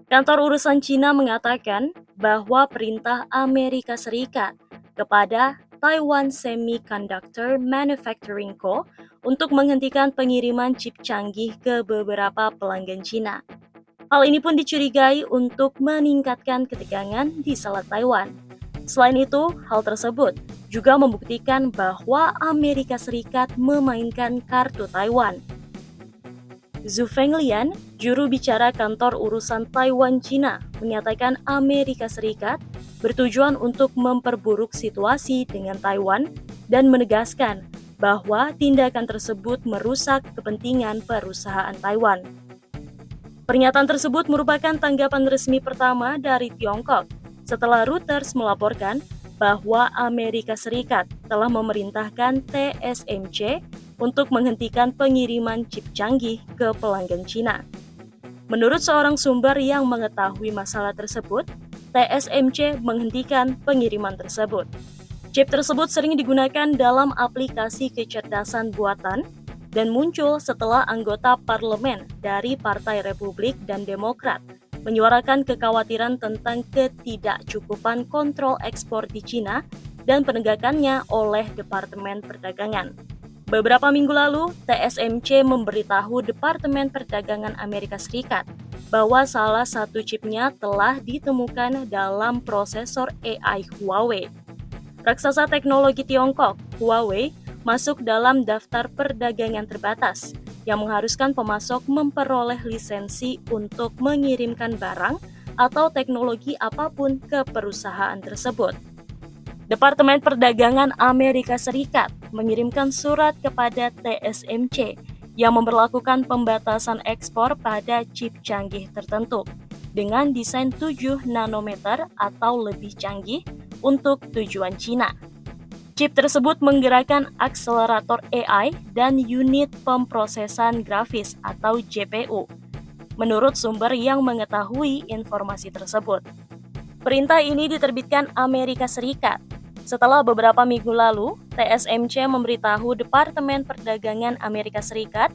Kantor urusan Cina mengatakan bahwa perintah Amerika Serikat kepada Taiwan Semiconductor Manufacturing Co. untuk menghentikan pengiriman chip canggih ke beberapa pelanggan Cina. Hal ini pun dicurigai untuk meningkatkan ketegangan di Selat Taiwan. Selain itu, hal tersebut juga membuktikan bahwa Amerika Serikat memainkan kartu Taiwan. Zhu Fenglian, juru bicara kantor urusan Taiwan Cina, menyatakan Amerika Serikat bertujuan untuk memperburuk situasi dengan Taiwan dan menegaskan bahwa tindakan tersebut merusak kepentingan perusahaan Taiwan. Pernyataan tersebut merupakan tanggapan resmi pertama dari Tiongkok setelah Reuters melaporkan bahwa Amerika Serikat telah memerintahkan TSMC untuk menghentikan pengiriman chip canggih ke pelanggan Cina. Menurut seorang sumber yang mengetahui masalah tersebut, TSMC menghentikan pengiriman tersebut. Chip tersebut sering digunakan dalam aplikasi kecerdasan buatan dan muncul setelah anggota parlemen dari Partai Republik dan Demokrat menyuarakan kekhawatiran tentang ketidakcukupan kontrol ekspor di Cina dan penegakannya oleh Departemen Perdagangan. Beberapa minggu lalu, TSMC memberitahu Departemen Perdagangan Amerika Serikat bahwa salah satu chipnya telah ditemukan dalam prosesor AI Huawei. Raksasa teknologi Tiongkok, Huawei, masuk dalam daftar perdagangan terbatas yang mengharuskan pemasok memperoleh lisensi untuk mengirimkan barang atau teknologi apapun ke perusahaan tersebut. Departemen Perdagangan Amerika Serikat mengirimkan surat kepada TSMC yang memberlakukan pembatasan ekspor pada chip canggih tertentu dengan desain 7 nanometer atau lebih canggih untuk tujuan Cina. Chip tersebut menggerakkan akselerator AI dan unit pemrosesan grafis atau GPU, menurut sumber yang mengetahui informasi tersebut. Perintah ini diterbitkan Amerika Serikat setelah beberapa minggu lalu, TSMC memberitahu Departemen Perdagangan Amerika Serikat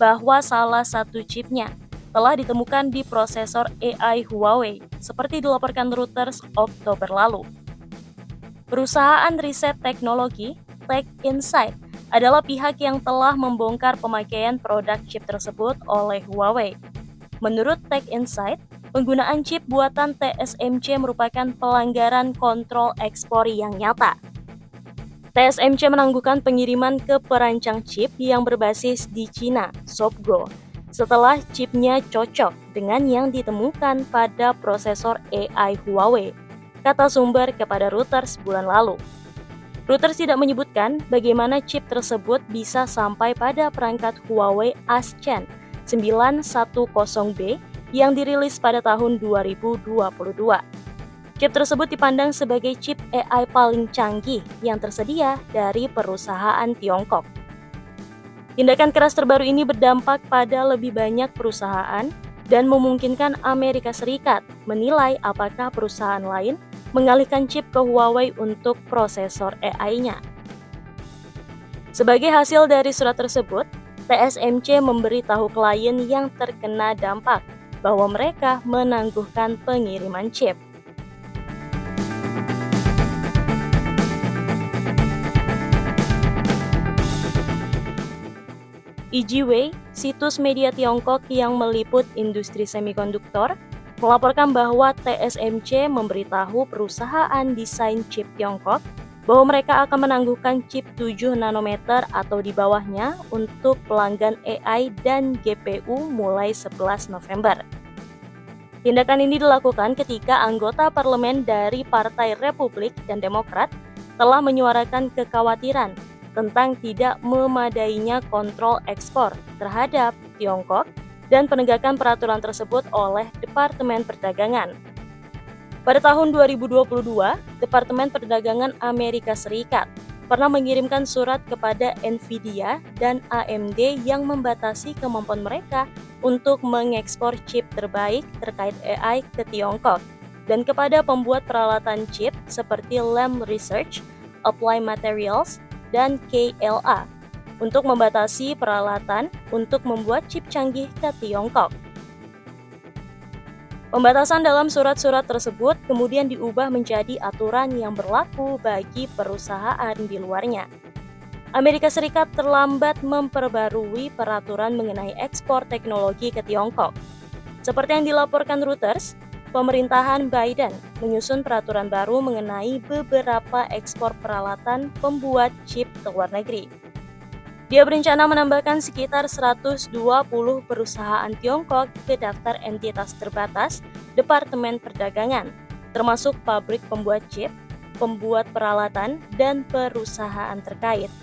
bahwa salah satu chipnya telah ditemukan di prosesor AI Huawei, seperti dilaporkan Reuters Oktober lalu. Perusahaan riset teknologi TechInsights adalah pihak yang telah membongkar pemakaian produk chip tersebut oleh Huawei. Menurut TechInsights, penggunaan chip buatan TSMC merupakan pelanggaran kontrol ekspor yang nyata. TSMC menangguhkan pengiriman ke perancang chip yang berbasis di Cina, Shopgo, setelah chipnya cocok dengan yang ditemukan pada prosesor AI Huawei, kata sumber kepada Reuters bulan lalu. Reuters tidak menyebutkan bagaimana chip tersebut bisa sampai pada perangkat Huawei Ascend 910B yang dirilis pada tahun 2022. Chip tersebut dipandang sebagai chip AI paling canggih yang tersedia dari perusahaan Tiongkok. Tindakan keras terbaru ini berdampak pada lebih banyak perusahaan dan memungkinkan Amerika Serikat menilai apakah perusahaan lain mengalihkan chip ke Huawei untuk prosesor AI-nya. Sebagai hasil dari surat tersebut, TSMC memberitahu klien yang terkena dampak bahwa mereka menangguhkan pengiriman chip. EGWay, situs media Tiongkok yang meliput industri semikonduktor, melaporkan bahwa TSMC memberitahu perusahaan desain chip Tiongkok bahwa mereka akan menangguhkan chip 7 nanometer atau di bawahnya untuk pelanggan AI dan GPU mulai 11 November. Tindakan ini dilakukan ketika anggota parlemen dari Partai Republik dan Demokrat telah menyuarakan kekhawatiran tentang tidak memadainya kontrol ekspor terhadap Tiongkok dan penegakan peraturan tersebut oleh Departemen Perdagangan. Pada tahun 2022, Departemen Perdagangan Amerika Serikat pernah mengirimkan surat kepada Nvidia dan AMD yang membatasi kemampuan mereka untuk mengekspor chip terbaik terkait AI ke Tiongkok dan kepada pembuat peralatan chip seperti Lam Research, Applied Materials, dan KLA untuk membatasi peralatan untuk membuat chip canggih ke Tiongkok. Pembatasan dalam surat-surat tersebut kemudian diubah menjadi aturan yang berlaku bagi perusahaan di luarnya. Amerika Serikat terlambat memperbarui peraturan mengenai ekspor teknologi ke Tiongkok. Seperti yang dilaporkan Reuters, pemerintahan Biden menyusun peraturan baru mengenai beberapa ekspor peralatan pembuat chip ke luar negeri. Dia berencana menambahkan sekitar 120 perusahaan Tiongkok ke daftar entitas terbatas Departemen Perdagangan, termasuk pabrik pembuat chip, pembuat peralatan, dan perusahaan terkait.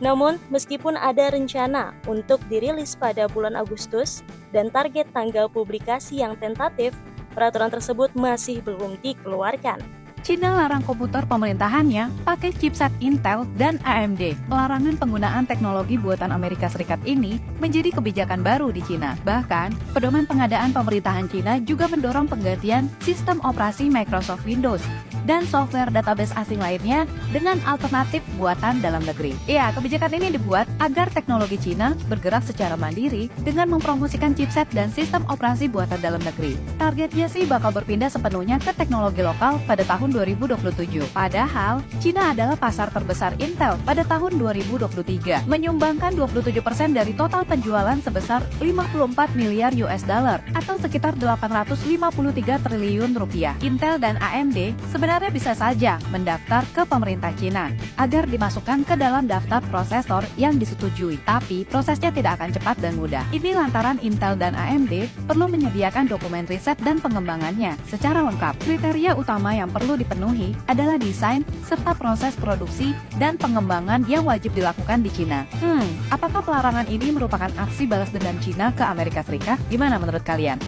Namun, meskipun ada rencana untuk dirilis pada bulan Agustus dan target tanggal publikasi yang tentatif, peraturan tersebut masih belum dikeluarkan. Cina larang komputer pemerintahannya pakai chipset Intel dan AMD. Larangan penggunaan teknologi buatan Amerika Serikat ini menjadi kebijakan baru di Cina. Bahkan, pedoman pengadaan pemerintahan Cina juga mendorong penggantian sistem operasi Microsoft Windows dan software database asing lainnya dengan alternatif buatan dalam negeri. Ya, kebijakan ini dibuat agar teknologi Cina bergerak secara mandiri dengan mempromosikan chipset dan sistem operasi buatan dalam negeri. Targetnya sih bakal berpindah sepenuhnya ke teknologi lokal pada tahun 2027. Padahal, Cina adalah pasar terbesar Intel pada tahun 2023, menyumbangkan 27% dari total penjualan sebesar 54 miliar US dollar atau sekitar 853 triliun rupiah. Intel dan AMD sebenarnya bisa saja mendaftar ke pemerintah Cina agar dimasukkan ke dalam daftar prosesor yang disetujui, tapi prosesnya tidak akan cepat dan mudah. Ini lantaran Intel dan AMD perlu menyediakan dokumen riset dan pengembangannya secara lengkap. Kriteria utama yang perlu dipenuhi adalah desain serta proses produksi dan pengembangan yang wajib dilakukan di Cina. Apakah pelarangan ini merupakan aksi balas dendam Cina ke Amerika Serikat? Gimana menurut kalian?